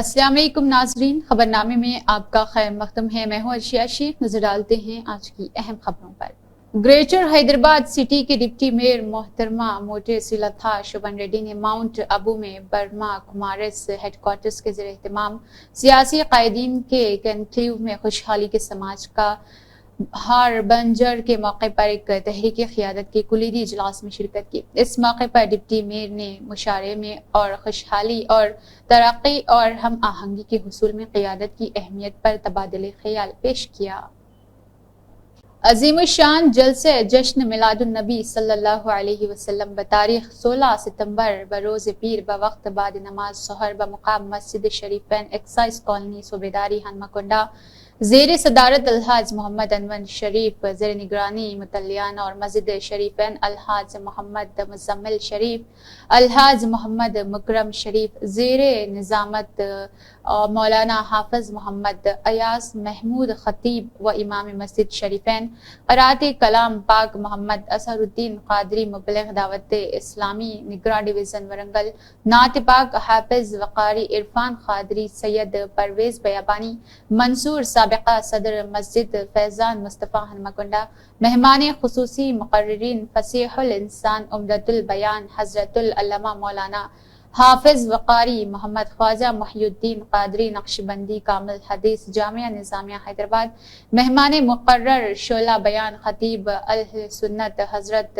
अस्सलाम वालेकुम नाजरीन, खबरनामे में आपका खैर मकदम है। मैं हूं अर्शिया शेख। नजर डालते हैं आज की अहम खबरों पर। ग्रेटर हैदराबाद सिटी के डिप्टी मेयर मोहतरमा मोटेसिलथा शोभन रेड्डी ने माउंट आबू में बर्मा कुमारिस हेडक्वार्टर्स के ज़रिए एहतमाम सियासी कायदीन के कनक्लेव में खुशहाली के समाज का हार बंजर के मौके पर एक तहरीकी क़ियादत के कुलीदी इजलास में शिरकत की। इस मौके पर डिप्टी मेयर ने मुशारे में और खुशहाली और तरक्की और हम आहंगी के हुसूल में क़ियादत की अहमियत पर तबादले ख्याल पेश किया। अजीमुशान जलसे जश्न मिलादुन्नबी सल्लल्लाहु अलैहि वसल्लम बतारीख 16 सितंबर बरोज पीर बवक्त बाद नमाज सोहर बमुकाम मस्जिद शरीफैन एक्साइज कॉलोनी सूबेदारी हनमकुंडा ज़ेर सदारत अलहाज मोहम्मद अनवर शरीफ ज़ेर निगरानी मुतल्लियान और मस्जिद शरीफैन अलहाज मोहम्मद मुजम्मिल शरीफ अलहाज मोहम्मद मुकरम शरीफ ज़ेर निज़ामत मौलाना हाफिज मोहम्मद अयास महमूद खतीब व इमाम मस्जिद शरीफैन क़राते कलाम पाक मोहम्मद असरुद्दीन कादरी मुबल्लिग़ दावत इस्लामी निगरान डिवीज़न वरंगल नात पाक हाफिज वक़ारी इरफान कादरी सैयद परवेज़ बयाबानी मंसूर साबिक़ा सदर मस्जिद फैज़ान मुस्तफ़ा हनमकुंडा मेहमान खुसूसी मुक़र्रिरीन फसीहुल इंसान उम्दतुल बयान हज़रतुल अल्लामा मौलाना हाफिज वक़ारी मोहम्मद ख्वाजा मुहियुद्दीन कादरी नक्शबंदी कामिल हदीस जामिया निज़ामिया हैदराबाद मेहमान मुक़र्रर शोला बयान खतीब अहले सुन्नत हज़रत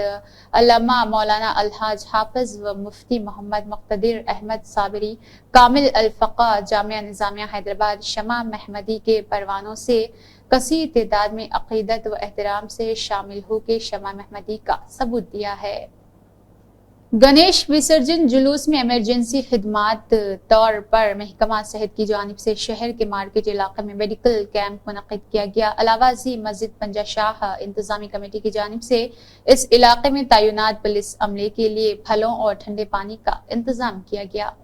अल्लामा मौलाना अलहाज हाफिज व मुफ्ती मोहम्मद मुक़्तदिर अहमद साबिरी कामिल अल-फ़क़ा जामिया निज़ामिया हैदराबाद शमा महमदी के परवानों से कसीर तादाद में अक़ीदत व एहतराम से शामिल होकर शमा महमदी का सबूत दिया है। गणेश विसर्जन जुलूस में इमरजेंसी खिदमात तौर पर महकमा सेहत की जानिब से शहर के मार्केट इलाके में मेडिकल कैंप मुनक़िद किया गया। अलावाजी मस्जिद पंजा शाह इंतजामी कमेटी की जानिब से इस इलाके में तैनात पुलिस अमले के लिए फलों और ठंडे पानी का इंतजाम किया गया।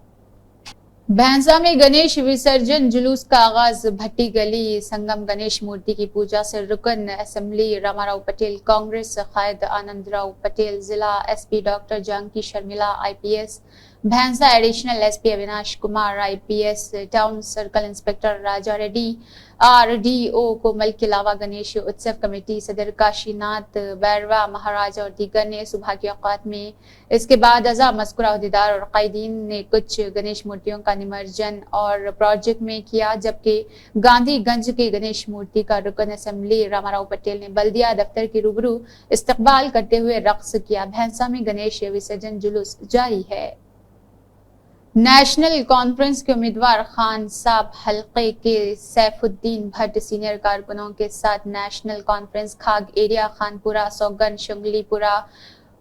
भैंसा में गणेश विसर्जन जुलूस का आगाज भट्टी गली संगम गणेश मूर्ति की पूजा से रुकन असेंबली रामाराव पटेल कांग्रेस कायद आनंदराव पटेल जिला SP doctor Janaki Sharmila IPS Bhainsa additional SP Avinash Kumar IPS town circle inspector Raja Reddy RDO Komal के अलावा गणेश उत्सव कमेटी सदर काशीनाथ बैरवा महाराज और दीगर ने सुबह के औकात में इसके बाद अज़ा मज़कूरा अहदेदार और कायदीन ने कुछ गणेश मूर्तियों का निमज्जन और प्रोजेक्ट में किया, जबकि गांधीगंज के गणेश मूर्ति का रुकन असेंबली रामाराव पटेल ने बल्दिया दफ्तर के रूबरू इस्तकबाल करते हुए रक्स किया। भैंसा में गणेश विसर्जन जुलूस जारी है। नेशनल कॉन्फ्रेंस के उम्मीदवार खान साहब हल्के के सैफुद्दीन भट्ट सीनियर कारकुनों के साथ नेशनल कॉन्फ्रेंस खाग एरिया खानपुरा सौगन शुंगलीपुरा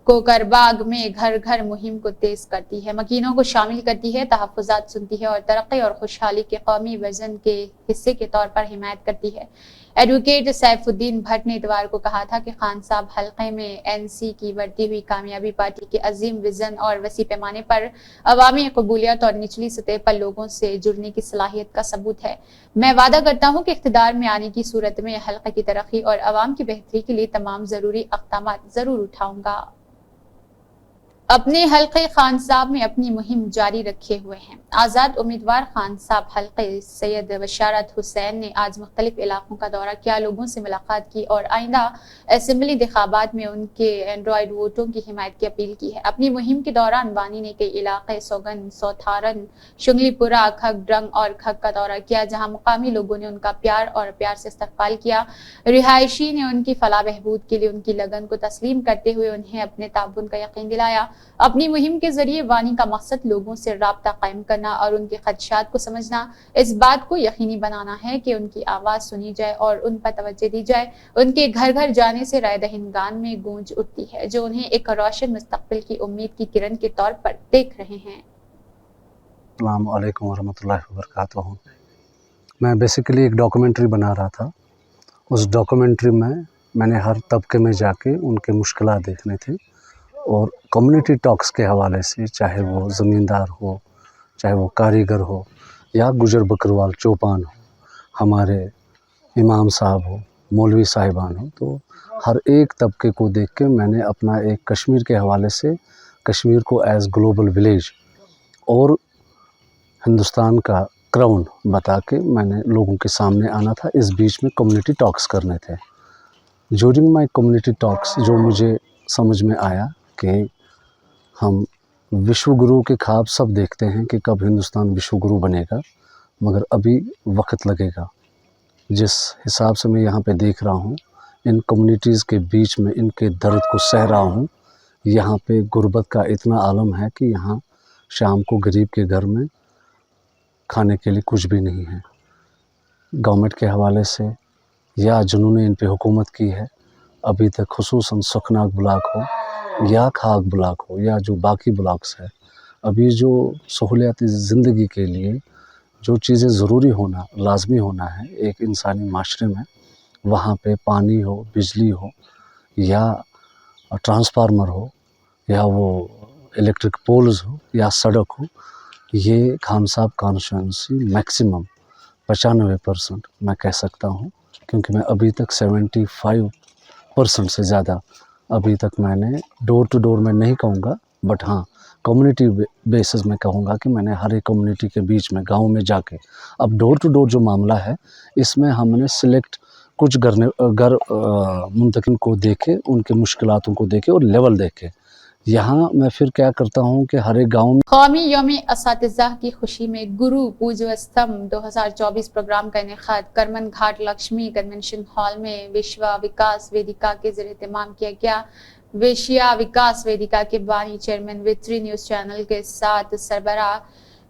कोकरबाग में घर घर मुहिम को तेज करती है, मकीनों को शामिल करती है, तहफ़्फ़ुज़ात सुनती है और तरक्की और खुशहाली के कौमी विजन के हिस्से के तौर पर हिमायत करती है। एडवोकेट सैफुद्दीन भट्ट ने इतवार को कहा था कि खान साहब हल्के में NC की बढ़ती हुई कामयाबी पार्टी के अजीम विजन और वसी पैमाने पर अवामी कबूलियत और निचली सतह पर लोगों से जुड़ने की सलाहियत का सबूत है। मैं वादा करता हूँ कि इख्तिदार में आने की सूरत में हल्के की तरक्की और अवाम की बेहतरी के लिए तमाम जरूरी अक़दामात जरूर उठाऊंगा। अपने हल्के खान साहब में अपनी मुहिम जारी रखे हुए हैं। आज़ाद उम्मीदवार खान साहब हल्के सैयद बशारत हुसैन ने आज मुख्तलिफ इलाकों का दौरा किया, लोगों से मुलाकात की और आइंदा असेंबली इंतखाबात में उनके एंड्रॉयड वोटों की हिमायत की अपील की है। अपनी मुहिम के दौरान बानी ने कई इलाके सौगन सौथारन शुंगलीपुरा खग ड्रंग और खग का दौरा किया, जहाँ मुकामी लोगों ने उनका प्यार से इस्तकबाल किया। रिहायशी ने उनकी फलाह बहबूद के लिए उनकी लगन को तस्लीम करते हुए उन्हें अपने ताबुन का यकीन दिलाया। अपनी मुहिम के जरिए वानी का मकसद लोगों से राब्ता कायम करना और उनके खदशात को समझना, इस बात को यकीनी बनाना है कि उनकी आवाज सुनी जाए और उन पर तवज्जो दी जाए। उनके घर घर जाने से राय दहिंदगान में गूंज उठती है, जो उन्हें एक रोशन मुस्तकबिल की उम्मीद की किरण के तौर पर देख रहे हैं। अस्सलाम वालेकुम वरहमतुल्लाहि वबरकातुहू। मैं बेसिकली एक डॉक्यूमेंट्री बना रहा था। उस डॉक्यूमेंट्री में मैंने हर तबके में जाके उनके मुश्किलात देखने थे और कम्युनिटी टॉक्स के हवाले से, चाहे वो ज़मींदार हो, चाहे वो कारीगर हो या गुजर बकरवाल चौपान हो, हमारे इमाम साहब हो, मौलवी साहिबान हो, तो हर एक तबके को देख के मैंने अपना एक कश्मीर के हवाले से कश्मीर को एज़ ग्लोबल विलेज और हिंदुस्तान का बैकग्राउंड बता के मैंने लोगों के सामने आना था। इस बीच में कम्युनिटी टॉक्स करने थे। ड्यूरिंग माय कम्युनिटी टॉक्स जो मुझे समझ में आया कि हम विश्व गुरु के ख्वाब सब देखते हैं कि कब हिंदुस्तान विश्व गुरु बनेगा, मगर अभी वक्त लगेगा। जिस हिसाब से मैं यहाँ पे देख रहा हूँ, इन कम्युनिटीज़ के बीच में इनके दर्द को सह रहा हूँ। यहाँ पे गुर्बत का इतना आलम है कि यहाँ शाम को गरीब के घर में खाने के लिए कुछ भी नहीं है। गवर्नमेंट के हवाले से या जिन्होंने इन पे हुकूमत की है, अभी तक खुसूसन सुखनाक ब्लॉक हो या खाक ब्लॉक हो या जो बाकी ब्लॉक्स है, अभी जो सहूलियाती ज़िंदगी के लिए जो चीज़ें ज़रूरी होना लाजमी होना है एक इंसानी माशरे में, वहाँ पे पानी हो, बिजली हो या ट्रांसफार्मर हो या वो इलेक्ट्रिक पोल्स हो या सड़क हो, ये खामसाब कॉन्स्टिट्यूंसी मैक्सिमम 95% मैं कह सकता हूँ, क्योंकि मैं अभी तक 75% से ज़्यादा अभी तक मैंने डोर टू डोर में नहीं कहूँगा, बट हाँ कम्युनिटी बेसिस में कहूँगा कि मैंने हर एक कम्युनिटी के बीच में गांव में जाके, अब डोर टू डोर जो मामला है इसमें हमने सिलेक्ट कुछ घर मुंतकिन को देखे, उनके मुश्किलातों को देखे और लेवल देखे। यहाँ मैं फिर क्या करता हूँ कि हर एक गाँव में कौमी यौम असातिज़ा की खुशी में गुरु पूजो स्तंभ 2024 प्रोग्राम का इनेकाद करमन घाट लक्ष्मी कन्वेंशन हॉल में विश्व विकास वेदिका के ज़रिए इत्तेमाम किया गया। विश्व विकास वेदिका के बानी चेयरमैन वित्री न्यूज़ चैनल के साथ सरबरा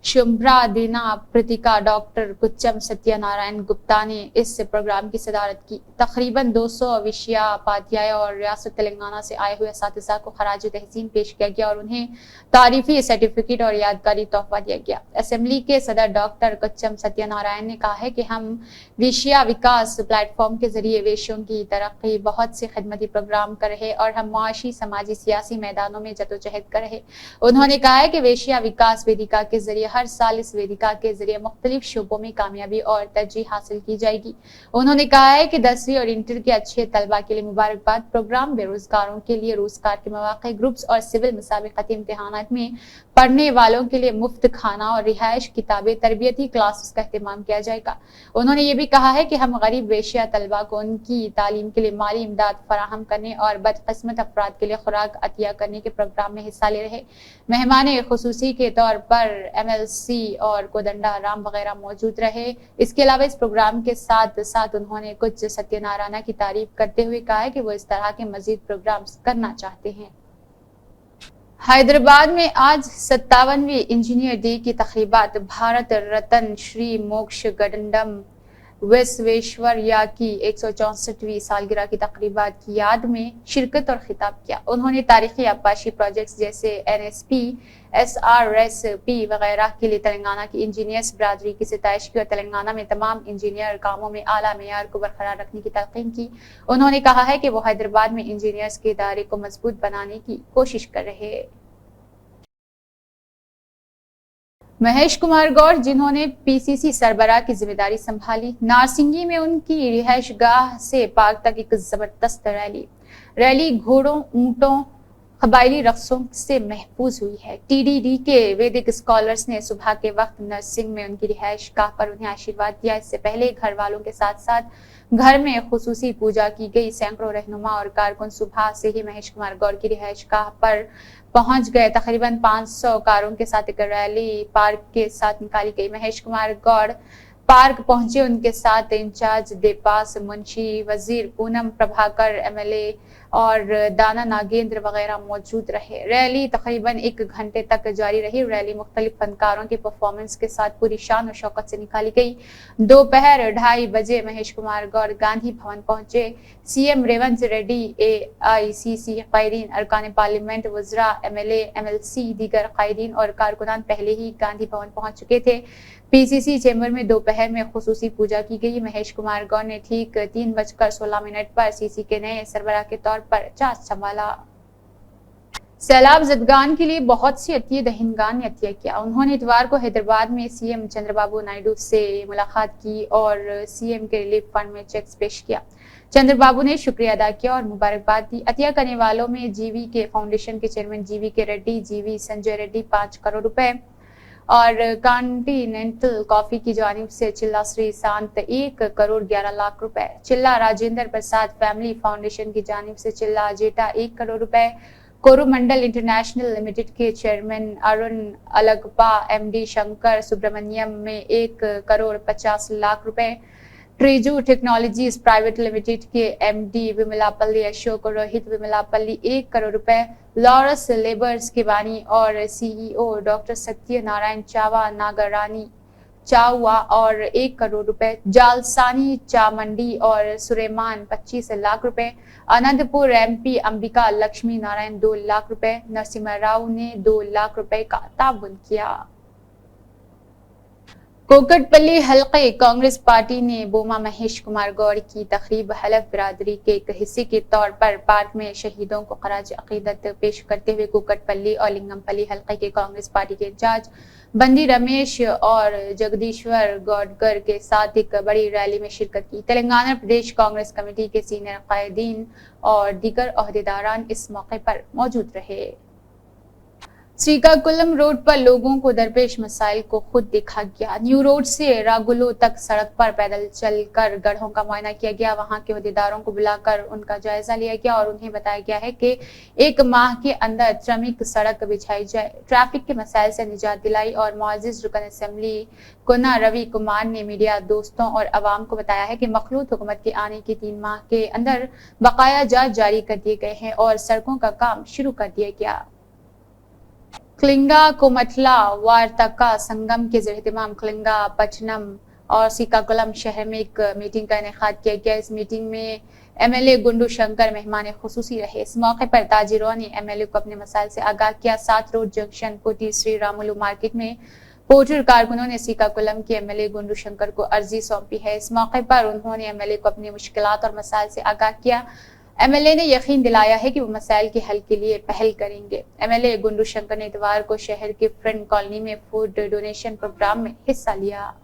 शुभ्रा दीना प्रतिका डॉक्टर कुच्चम सत्यनारायण गुप्ता ने इस प्रोग्राम की सदारत की। तकरीबन 200 विषयोपाध्याय और रियासत तेलंगाना से आए हुए असातिज़ा को खराज तहसीन पेश किया गया और उन्हें तारीफी सर्टिफिकेट और यादगारी तोहफा दिया गया। असेंबली के सदर डॉक्टर कुच्चम सत्यनारायण ने कहा है कि हम विषय विकास प्लेटफॉर्म के जरिए वेश्यों की तरक्की बहुत से खिदमती प्रोग्राम कर रहे और हम मुआशी समाजी सियासी मैदानों में जदोजहद कर रहे। उन्होंने कहा है कि विषय विकास वेदिका के जरिए हर साल इस वेदिका के जरिए मुख्तलिफ शोबों में कामयाबी और तरजीह हासिल की जाएगी। उन्होंने कहा है कि 10वीं और इंटर के अच्छे तलबा के लिए मुबारकबाद प्रोग्राम, बेरोजगारों के लिए रोजगार के मौके, ग्रुप्स और सिविल मुसाबिकती इम्तिहानात में पढ़ने वालों के लिए मुफ्त खाना और रिहाइश, किताबें, तरबियती क्लासेस का एहतमाम किया जाएगा। उन्होंने ये भी कहा है कि हम गरीब वेश्या तलबा को उनकी तालीम के लिए माली इमदाद फराहम करने और बदकिस्मत अफराद के लिए खुराक अतिया करने के प्रोग्राम में हिस्सा ले रहे। मेहमान खुसूसी के तौर पर MLC और कोदंडा राम वगैरह मौजूद रहे। इसके अलावा इस प्रोग्राम के साथ साथ उन्होंने कुछ सत्यनारायण की तारीफ करते हुए कहा है कि वो इस तरह के मजीद प्रोग्राम्स करना चाहते हैं। हैदराबाद में आज 57वीं इंजीनियर डे की तकरीबात भारत रत्न श्री मोक्ष गडंडम विश्वेश्वरैया की 164वीं सालगिरह की तकरीबात की याद में शिरकत और खिताब किया। उन्होंने तारीखी आबपाशी प्रोजेक्ट्स जैसे NSP, SRSP वगैरह के लिए तेलंगाना की इंजीनियर्स बरादरी की सिताइश की और तेलंगाना में तमाम इंजीनियर कामों में आला मेयार को बरकरार रखने की तलकीन की। उन्होंने कहा है कि वो हैदराबाद में इंजीनियर्स के इदारे को मजबूत बनाने की कोशिश कर रहे हैं। महेश कुमार गौड़, जिन्होंने PCC सरबराह की जिम्मेदारी संभाली, नारसिंगी में उनकी रिहाइश गाह से पार्क तक एक जबरदस्त रैली घोड़ों, ऊंटों, कबायली रक्सों से महफूज हुई है। TDD के वैदिक स्कॉलर्स ने सुबह के वक्त नरसिंह में उनकी रिहाइश गाह पर उन्हें आशीर्वाद दिया। इससे पहले घर वालों के साथ साथ घर में खुसूसी पूजा की गई। सैकड़ों रहनुमा और कारकुन सुबह से ही महेश कुमार गौड़ की रिहाइश गाह पर पहुंच गए। तकरीबन 500 कारों के साथ एक रैली पार्क के साथ निकाली गई। महेश कुमार गौड़ पार्क पहुंचे, उनके साथ इंचार्ज देपास मुंशी, वजीर पूनम प्रभाकर, MLA और दाना नागेंद्र वगैरह मौजूद रहे। रैली तकरीबन 1 घंटे तक जारी रही। रैली मुख्तलिफ फनकारों के परफॉर्मेंस के साथ पूरी शान और शौकत से निकाली गई। दोपहर 2:30 बजे महेश कुमार गौड़ गांधी भवन पहुंचे। CM रेवंत रेड्डी, AICC कायदीन, अरकान पार्लियामेंट, वज़रा, MLA, MLC, दीगर कायदीन और कारकुनान पहले ही गांधी भवन पहुंच चुके थे। PCC चैम्बर में दोपहर में खुसूसी पूजा की गई। महेश कुमार गौड़ ने ठीक 3:16 पर CC के नए सरबराह के तौर पर चार्ज संभाला। सैलाब ज़दगान के लिए बहुत सी अतिया दहिंदगान ने अतिया किया। उन्होंने इतवार को हैदराबाद में CM चंद्रबाबू नायडू से मुलाकात की और CM के रिलीफ फंड में चेक्स पेश किया। चंद्रबाबू ने शुक्रिया अदा किया और मुबारकबाद दी। अतिया करने वालों में GV के फाउंडेशन के चेयरमैन GV के रेड्डी, GV संजय रेड्डी 5 करोड़ रुपए, और कॉन्टिनेंटल कॉफी की जानिब से चिल्ला श्री शांत 1 करोड़ 11 लाख रुपए, चिल्ला राजेंद्र प्रसाद फैमिली फाउंडेशन की जानिब से चिल्ला जेटा 1 करोड़ रुपए, कोरोमंडल इंटरनेशनल लिमिटेड के चेयरमैन अरुण अलगपा एमडी शंकर सुब्रमण्यम में 1 करोड़ 50 लाख रुपए, ट्रीजू टेक्नोलॉजीज प्राइवेट लिमिटेड के एमडी विमलापल्ली अशोक रोहित विमलापल्ली 1 करोड़ रुपए, लॉरस लेबर्स के बानी और सीईओ डॉक्टर सत्यनारायण चावा नागरानी चावा और 1 करोड़ रुपए, जालसानी चामंडी और सुरेमान 25 लाख रुपए, अनंतपुर एमपी अंबिका लक्ष्मी नारायण 2 लाख रुपए, नरसिम्हा राव ने 2 लाख रुपए का ताउन किया। कोकटपल्ली हल्के कांग्रेस पार्टी ने बोमा महेश कुमार गौड़ की तकरीब हलफ बिरादरी के एक हिस्से के तौर पर पार्क में शहीदों को खराज अकीदत पेश करते हुए कोकटपल्ली और लिंगमपल्ली हल्के के कांग्रेस पार्टी के इंचार्ज बंदी रमेश और जगदीश्वर गौडकर के साथ एक बड़ी रैली में शिरकत की। तेलंगाना प्रदेश कांग्रेस कमेटी के सीनियर कायदीन और दीगर ओहदेदारान इस मौके पर मौजूद रहे। श्रीकाकुलम रोड पर लोगों को दरपेश मसाइल को खुद देखा गया। न्यू रोड से रागुलो तक सड़क पर पैदल चलकर गड्ढों का मुआयना किया गया। वहां के ओहदेदारों को बुलाकर उनका जायजा लिया गया और उन्हें बताया गया है कि 1 माह के अंदर क्रमिक सड़क बिछाई जाए, ट्रैफिक के मसाइल से निजात दिलाई। और मुअज़्ज़िज़ रुकन असेंबली कोना रवि कुमार ने मीडिया दोस्तों और अवाम को बताया है कि मखलूत हुकूमत के आने के 3 माह के अंदर बकाया जात जारी कर दिए गए हैं और सड़कों का काम शुरू कर दिया गया। क्लिंगा कोमटला वार्ताका संगम के ज़ेर-ए-एहतमाम क्लिंगा पट्टनम और श्रीकाकुलम शहर में एक मीटिंग का इनेकाद किया गया। इस मीटिंग में एमएलए गुंडू शंकर मेहमान खुसूसी रहे। इस मौके पर ताजिरों ने एमएलए को अपने मसाइल से आगाह किया। 7 रोड जंक्शन कोटी श्री रामुलु मार्केट में पोर्टर कारकुनों ने श्रीकाकुलम के एमएलए गुंडू शंकर को अर्जी सौंपी है। इस मौके पर उन्होंने एमएलए को अपनी मुश्किलात और मसाइल से आगाह किया। एमएलए ने यकीन दिलाया है कि वो मसाइल के हल के लिए पहल करेंगे। एमएलए गुंडू शंकर ने इतवार को शहर के फ्रेंड कॉलोनी में फूड डोनेशन प्रोग्राम में हिस्सा लिया।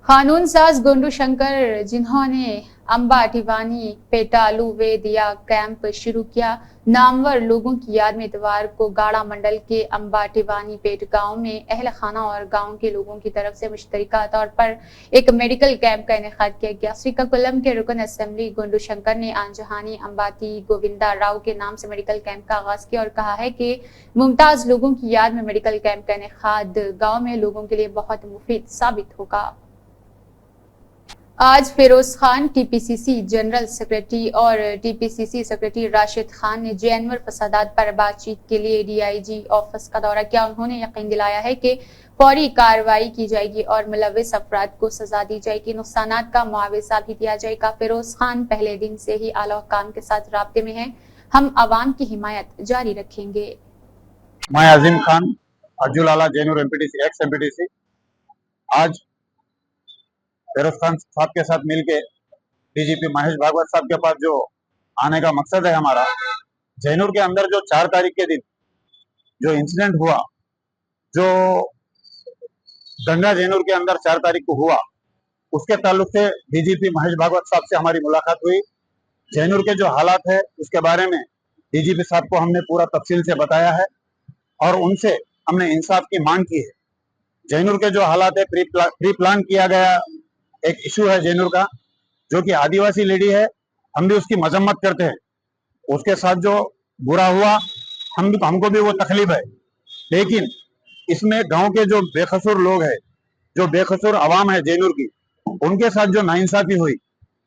कानून साज गुंडू शंकर, जिन्होंने अंबा टिवानी पेटालू वेदिया कैंप शुरू किया, नामवर लोगों की याद में इतवार को गाड़ा मंडल के अंबा टिवानी पेट गांव में अहल खाना और गांव के लोगों की तरफ से मुश्तरका तौर पर एक मेडिकल कैंप का इनेकाद किया गया। श्रीकाकुलम के रुकन असेंबली गुंडू शंकर ने आंजहानी अंबाती गोविंदा राव के नाम से मेडिकल कैंप का आगाज किया और कहा है कि मुमताज लोगों की याद में मेडिकल कैंप का इनेकाद गाँव में लोगों के लिए बहुत मुफीद साबित होगा। आज Firoz Khan TPCC general secretary और टीपीसीसी सेक्रेटरी राशिद खान ने जानवर फसादात पर बातचीत के लिए डीआईजी ऑफिस का दौरा किया। उन्होंने यकीन दिलाया है कि फौरी कार्रवाई की जाएगी और मुलविस अफराद को सजा दी जाएगी, नुकसानात का मुआवजा भी दिया जाएगा। फिरोज खान पहले दिन से ही आला हुक्काम के साथ राब्ते में हैं। हम अवाम की हिमायत जारी रखेंगे। मैं अजीम खान अर्जुल आला जैनूर एमपीटीसी एक्स एमपीटीसी आज फिरोज खान साहब के साथ मिलके डीजीपी महेश भागवत साहब के पास जो आने का मकसद है हमारा, जैनूर के अंदर जो 4 तारीख के दिन जो इंसिडेंट हुआ, जो दंगा जैनूर के अंदर 4 तारीख को हुआ, उसके ताल्लुक से डीजीपी महेश भागवत साहब से हमारी मुलाकात हुई। जैनूर के जो हालात है उसके बारे में डीजीपी साहब को हमने पूरा तफसील से बताया है और उनसे हमने इंसाफ की मांग की है। जैनूर के जो हालात है, प्री प्लान किया गया एक इशू है जैनूर का, जो कि आदिवासी लेडी है, हम भी उसकी मजम्मत करते हैं। उसके साथ जो बुरा हुआ हमको भी वो तकलीफ है, लेकिन इसमें गांव के जो बेकसूर लोग हैं, जो बेकसूर आवाम है जैनूर की, उनके साथ जो नाइंसाफी हुई,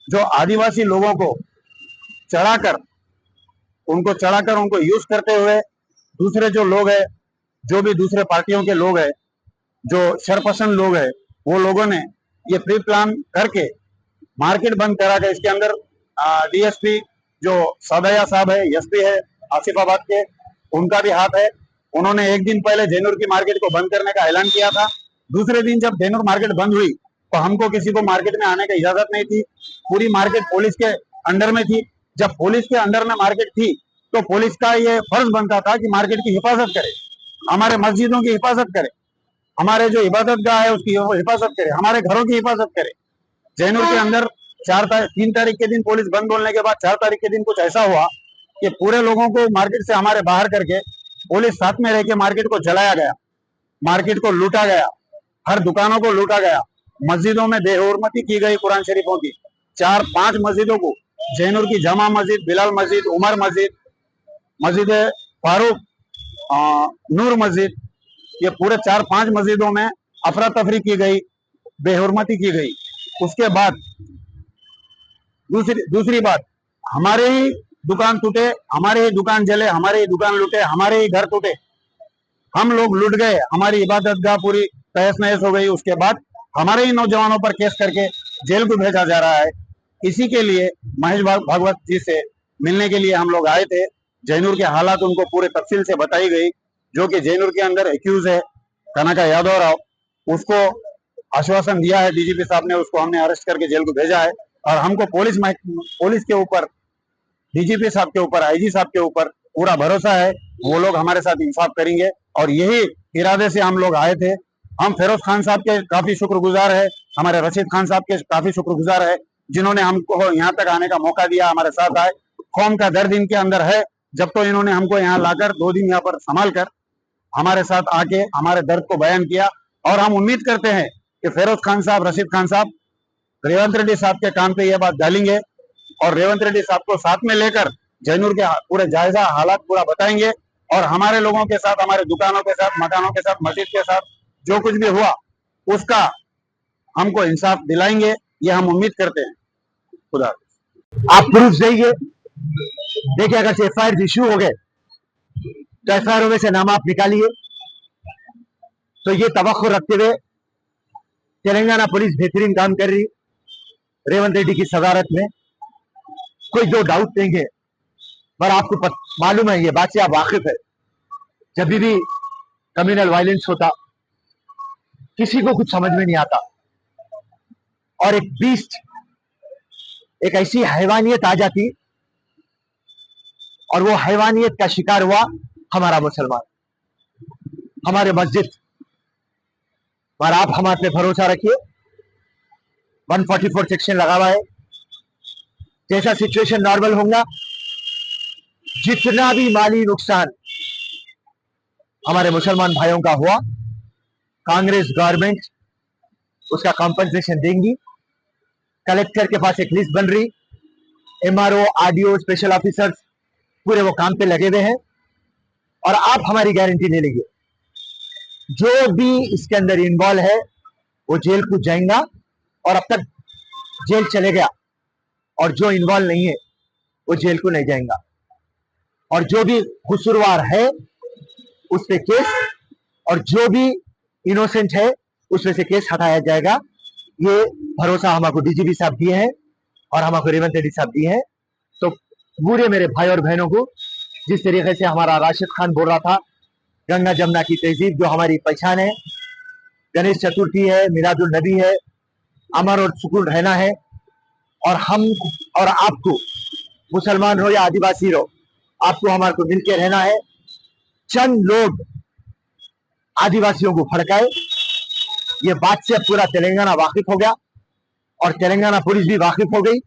जो आदिवासी लोगों को चढ़ाकर उनको यूज करते हुए दूसरे जो लोग हैं, जो भी दूसरे पार्टियों के लोग हैं, जो शरपसंद लोग हैं, वो लोगों ने ये प्री प्लान करके मार्केट बंद करा के इसके अंदर डीएसपी जो सदैया साहब है, एसपी है आसिफाबाद के, उनका भी हाथ है। उन्होंने एक दिन पहले जैनूर की मार्केट को बंद करने का ऐलान किया था। दूसरे दिन जब जैनूर मार्केट बंद हुई तो हमको किसी को मार्केट में आने की इजाजत नहीं थी। पूरी मार्केट पुलिस के अंडर में थी। जब पुलिस के अंडर में मार्केट थी तो पुलिस का ये फर्ज बनता था कि मार्केट की हिफाजत करे, हमारे मस्जिदों की हिफाजत करे, हमारे जो इबादत गाह है उसकी हिफाजत करे, हमारे घरों की हिफाजत करे। जैनूर के अंदर 3 तारीख के दिन पुलिस बंद बोलने के बाद 4 तारीख के दिन कुछ ऐसा हुआ कि पूरे लोगों को मार्केट से हमारे बाहर करके पुलिस साथ में रह के मार्केट को जलाया गया। मार्केट को लूटा गया, हर दुकानों को लूटा गया, मस्जिदों में बेहुरमती की गई कुरान शरीफों की। 4-5 मस्जिदों को, जैनुर की जमा मस्जिद, बिलाल मस्जिद, उमर मस्जिद, मस्जिद फारूक, नूर मस्जिद, ये पूरे 4-5 मस्जिदों में अफरा तफरी की गई, बेहुरमती की गई। उसके बाद दूसरी बात, हमारे ही दुकान टूटे, हमारे ही दुकान जले, हमारे ही दुकान लूटे, हमारे ही घर टूटे, हम लोग लूट गए, हमारी इबादत गाह पूरी तहस नहस हो गई। उसके बाद हमारे ही नौजवानों पर केस करके जेल को भेजा जा रहा है। इसी के लिए महेश भागवत जी से मिलने के लिए हम लोग आए थे। जैनुर के हालात उनको पूरे तफसील से बताई गई। जो कि जैनुर के अंदर एक्यूज है कनका यादव राव, उसको आश्वासन दिया है डीजीपी साहब ने, उसको हमने अरेस्ट करके जेल को भेजा है। और हमको पुलिस के ऊपर, डीजीपी साहब के ऊपर, आईजी साहब के ऊपर पूरा भरोसा है, वो लोग हमारे साथ इंसाफ करेंगे। और यही इरादे से हम लोग आए थे। हम फिरोज खान साहब के काफी शुक्रगुजार है, हमारे रशीद खान साहब के काफी शुक्रगुजार है, जिन्होंने हमको यहाँ तक आने का मौका दिया, हमारे साथ आए। कौम का दर्द इनके अंदर है, जब तो इन्होंने हमको यहाँ लाकर 2 दिन यहाँ पर संभाल कर हमारे साथ आके हमारे दर्द को बयान किया। और हम उम्मीद करते हैं कि फिरोज खान साहब, रशीद खान साहब रेवंत रेड्डी साहब के कान पे यह बात डालेंगे और रेवंत रेड्डी साहब को साथ में लेकर जैनुर के पूरे जायजा हालात पूरा बताएंगे। और हमारे लोगों के साथ, हमारे दुकानों के साथ, मकानों के साथ, मस्जिद के साथ जो कुछ भी हुआ उसका हमको इंसाफ दिलाएंगे, ये हम उम्मीद करते हैं। खुदा आप प्रूफ देंगे। देखिए, अगर एफआईआर इश्यू हो गए तो एफआईआर में से नाम आप निकालिए। तो ये तवक्को रखते हुए तेलंगाना पुलिस बेहतरीन काम कर रही, रेवंत रेड्डी की सदारत में, कोई दो डाउट नहीं है। पर आपको मालूम है, ये बात से आप वाकिफ है, जब भी कम्युनल वायलेंस होता किसी को कुछ समझ में नहीं आता और एक बीस्ट, एक ऐसी हैवानियत आ जाती और वो हैवानियत का शिकार हुआ हमारा मुसलमान, हमारे मस्जिद। पर आप हमारे पे भरोसा रखिए, 144 सेक्शन लगा हुआ है। जैसा सिचुएशन नॉर्मल होगा, जितना भी माली नुकसान हमारे मुसलमान भाइयों का हुआ, कांग्रेस गवर्नमेंट उसका कॉम्पनसेशन देंगी। कलेक्टर के पास एक लिस्ट बन रही, एमआरओ, आरडीओ, स्पेशल ऑफिसर्स पूरे वो काम पे लगे हुए हैं। और आप हमारी गारंटी ले लीजिए, जो भी इसके अंदर इन्वॉल्व है वो जेल को जाएगा और अब तक जेल चले गया, और जो इन्वॉल्व नहीं है वो जेल को नहीं जाएगा। और जो भी कसूरवार है उस पे केस, और जो भी इनोसेंट है उसमें से केस हटाया जाएगा। ये भरोसा हमको डीजीपी साहब दिए हैं और हमको रेवंत रेड्डी साहब दिए हैं। तो पूरे मेरे भाई और बहनों को, जिस तरीके से हमारा राशिद खान बोल रहा था, गंगा जमुना की तहजीब जो हमारी पहचान है, गणेश चतुर्थी है, मिलादुल नबी है, अमर और सुकून रहना है। और हम और आपको, मुसलमान हो या आदिवासी हो, आपको हमारे को मिलकर रहना है। चंद लोग आदिवासियों को भड़काए, ये बात से पूरा तेलंगाना वाकिफ हो गया और तेलंगाना पुलिस भी वाकिफ हो गई।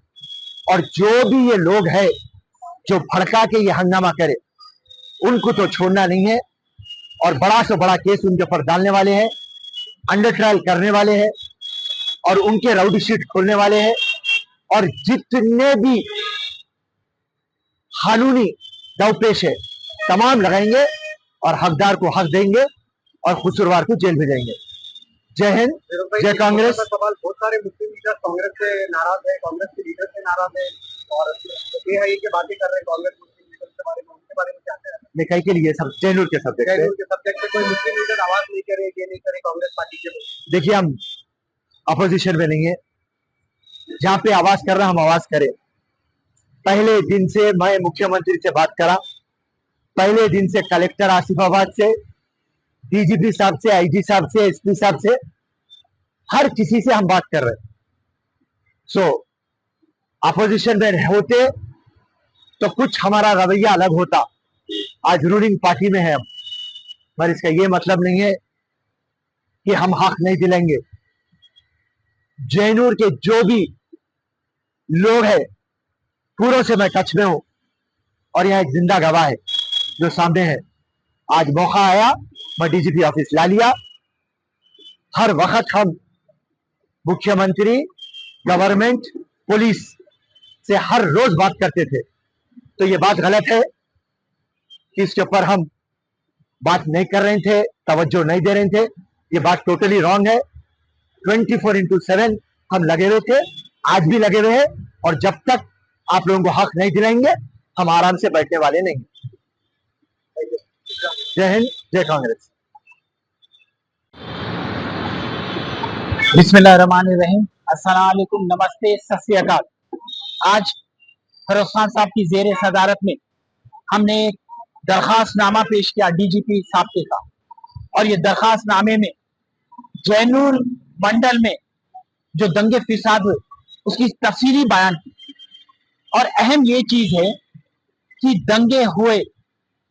और जो भी ये लोग हैं जो भड़का के ये हंगामा करे, उनको तो छोड़ना नहीं है और बड़ा से बड़ा केस उनके ऊपर डालने वाले हैं, अंडर ट्रायल करने वाले हैं और उनके राउडी शीट खोलने वाले हैं। और जितने भी कानूनी दावपेश है तमाम लगाएंगे और हकदार को हक देंगे और कसूरवार को जेल भेजेंगे। जय हिंद, जय कांग्रेस। सवाल, बहुत सारे मुस्लिम लीडर कांग्रेस से नाराज है, कांग्रेस के लीडर से नाराज है और एआईए की बातें कर रहे हैं कांग्रेस मुस्लिम लीडर के बारे में, उनके बारे में क्या कहना है? निकाय के लिए सब जैनुर के सब्जेक्ट पे कोई मुस्लिम लीडर आवाज नहीं करे, ये नहीं करे कांग्रेस पार्टी के। देखिए, हम अपोजिशन में नहीं है, जहां पे आवाज कर रहे हैं हम आवाज करें। पहले दिन से मैं मुख्यमंत्री से बात करा, पहले दिन से कलेक्टर आसिफाबाद से, डीजीपी साहब से, आईजी साहब से, एसपी साहब से, हर किसी से हम बात कर रहे हैं। सो अपोजिशन में होते तो कुछ हमारा रवैया अलग होता। आज रूलिंग पार्टी में है हम, पर इसका ये मतलब नहीं है कि हम हक नहीं दिलाएंगे। जैनुर के जो भी लोग हैं पूरों से मैं टच में हूं और यह एक जिंदा गवाह है जो सामने है। आज मौका आया मैं डीजीपी ऑफिस ला लिया। हर वक्त हम मुख्यमंत्री, गवर्नमेंट, पुलिस से हर रोज बात करते थे। तो ये बात गलत है कि इसके ऊपर हम बात नहीं कर रहे थे, तवज्जो नहीं दे रहे थे। ये बात टोटली रॉन्ग है। 24/7 हम लगे हुए थे, आज भी लगे हुए हैं, और जब तक आप लोगों को हक नहीं दिलाएंगे हम आराम से बैठने वाले नहीं। जय हिंद, जय कांग्रेस। बिस्मिल्लाहिर्रहमानिर्रहीम, अस्सलाम वालेकुम, नमस्ते, सत श्री अकाल। आज फरोज खान साहब की जेर सदारत में हमने एक दरखास्तनामा पेश किया डीजीपी साहब के साथ, और ये दरखास्तनामे में जैनुल मंडल में जो दंगे फिसाद हुए उसकी तफसीली बयान की। और अहम ये चीज है कि दंगे हुए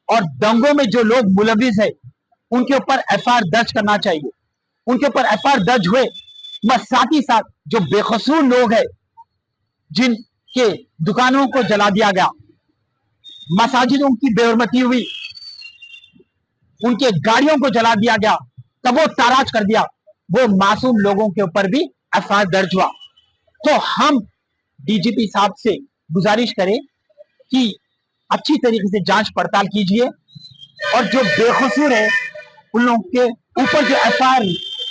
और दंगों में जो लोग मुलविस है उनके ऊपर एफआईआर दर्ज करना चाहिए। उनके ऊपर एफआईआर दर्ज हुए, बस साथ ही साथ जो बेकसूर लोग हैं जिनके दुकानों को जला दिया गया, मसाजिदों की बेहरमती हुई, उनके गाड़ियों को जला दिया गया, तब वो ताराज कर दिया, वो मासूम लोगों के ऊपर भी एफआईआर दर्ज हुआ। तो हम डीजीपी साहब से गुजारिश करें कि अच्छी तरीके से जांच पड़ताल कीजिए, और जो बेकसूर है उन लोगों के ऊपर जो एफआईआर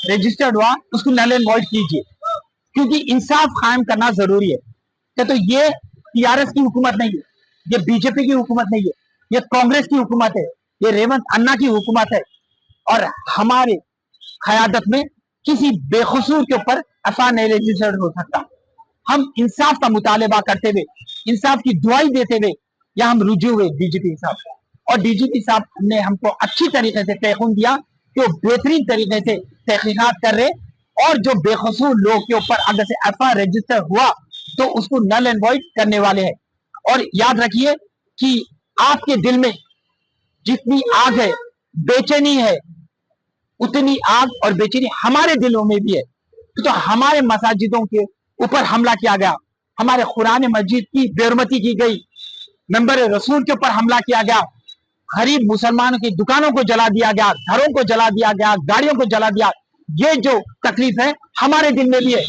रजिस्टर्ड हुआ उसको नल एंड वॉइड कीजिए, क्योंकि इंसाफ कायम करना जरूरी है। तो ये टीआरएस की हुकूमत नहीं है, ये बीजेपी की हुकूमत नहीं है, ये कांग्रेस की हुकूमत है, ये रेवंत अन्ना की हुकूमत है, और हमारे क़यादत में किसी बेकसूर के ऊपर एफआईआर नहीं रजिस्टर्ड हो सकता। हम इंसाफ का मुतालबा करते हुए, इंसाफ की दुआई देते हुए यहाँ हम रुजू हुए डीजीपी साहब, और डीजीपी साहब ने हमको अच्छी तरीके से पैगाम दिया कि वो बेहतरीन तरीके से तहकीकात कर रहे, और जो बेकसूर लोग के ऊपर अगर से एफआईआर रजिस्टर हुआ तो उसको नल एंड वॉइड करने वाले हैं। और याद रखिए कि आपके दिल में जितनी आग है, बेचैनी है, उतनी आग और बेचैनी हमारे दिलों में भी है। तो हमारे मसाजिदों के ऊपर हमला किया गया, हमारे कुरान मस्जिद की बेहरमती की गई, मेंबर रसूल के ऊपर हमला किया गया, गरीब मुसलमानों की दुकानों को जला दिया गया, घरों को जला दिया गया, गाड़ियों को जला दिया। ये जो तकलीफ है हमारे दिल में भी है,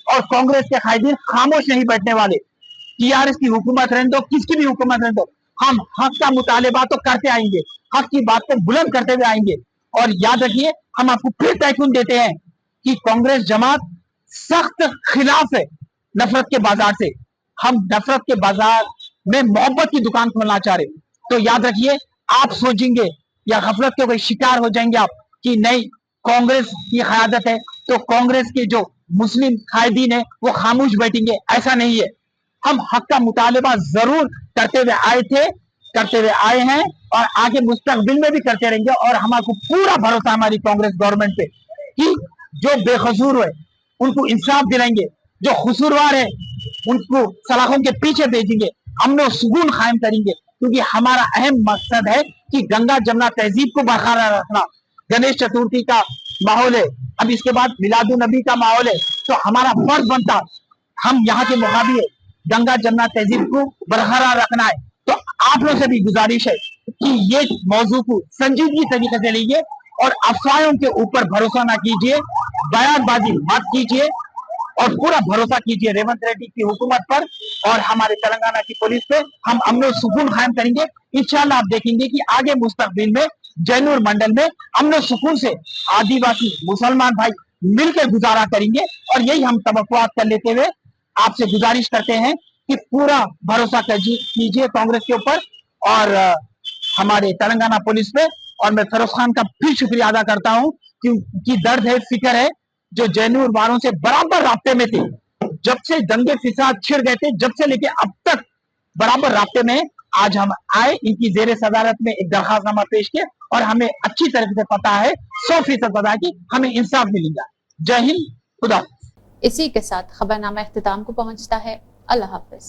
और कांग्रेस के कायदीन खामोश नहीं बैठने वाले। टीआरएस की हुकूमत रहने दो, किसकी भी हुकूमत रहने दो, हम हक का मुतालबा तो करते आएंगे, हक की बात को बुलंद करते हुए आएंगे। और याद रखिए, हम आपको फिर तयकीन देते हैं कि कांग्रेस जमात सख्त खिलाफ है नफरत के बाजार से। हम नफरत के बाजार में मोहब्बत की दुकान खोलना चाह रहे। तो याद रखिए, आप सोचेंगे या गफलत के कोई शिकार हो जाएंगे आप कि नहीं कांग्रेस की क़यादत है तो कांग्रेस के जो मुस्लिम कायदीन है वो खामोश बैठेंगे, ऐसा नहीं है। हम हक का मुतालबा जरूर करते हुए आए थे, करते हुए आए हैं, और आगे मुस्तकबिल में भी करते रहेंगे। और हमारे पूरा भरोसा हमारी कांग्रेस गवर्नमेंट पे कि जो बेकसूर है उनको इंसाफ दिलाएंगे, जो कसूरवार है उनको सलाखों के पीछे भेजेंगे, अमन और सुकून कायम करेंगे। क्योंकि हमारा अहम मकसद है कि गंगा जमुना तहजीब को बरकरार रखना। गणेश चतुर्थी का माहौल है, अब इसके बाद मिलादुन नबी का माहौल है, तो हमारा फर्ज बनता हम यहाँ के मुकाबले गंगा जमुना तहजीब को बरकरार रखना है। तो आप लोगों से भी गुजारिश है कि ये मौजू को संजीदगी तरीके से लीजिए, और अफवाहों के ऊपर भरोसा ना कीजिए, बयानबाजी मत कीजिए, और पूरा भरोसा कीजिए रेवंत रेड्डी की हुकूमत पर और हमारे तेलंगाना की पुलिस पे। हम अमन और सुकून कायम करेंगे। इंशाल्लाह आप देखेंगे कि आगे मुस्तकबिल में जैनुल मंडल में अमन और सुकून से आदिवासी मुसलमान भाई मिलकर गुजारा करेंगे। और यही हम तवक्कुआत कर लेते हुए आपसे गुजारिश करते हैं कि पूरा भरोसा कीजिए कांग्रेस के ऊपर और हमारे तेलंगाना पुलिस पे। और मैं फरोज खान का फिर शुक्रिया अदा करता हूँ क्योंकि दर्द है, फिक्र है, जो जैनुल वालों से बराबर राब्ते में थे, जब से दंगे फिसाद छिड़ गए थे, जब से लेके अब तक बराबर राब्ते में। आज हम आए इनकी जेरे सदारत में एक दरखास्तनामा पेश किया, और हमें अच्छी तरह से पता है, 100% पता है कि हमें इंसाफ मिलेगा। जय हिंद, खुदा। इसी के साथ खबरनामा इख्तिताम को पहुंचता है। अल्लाह हाफिज।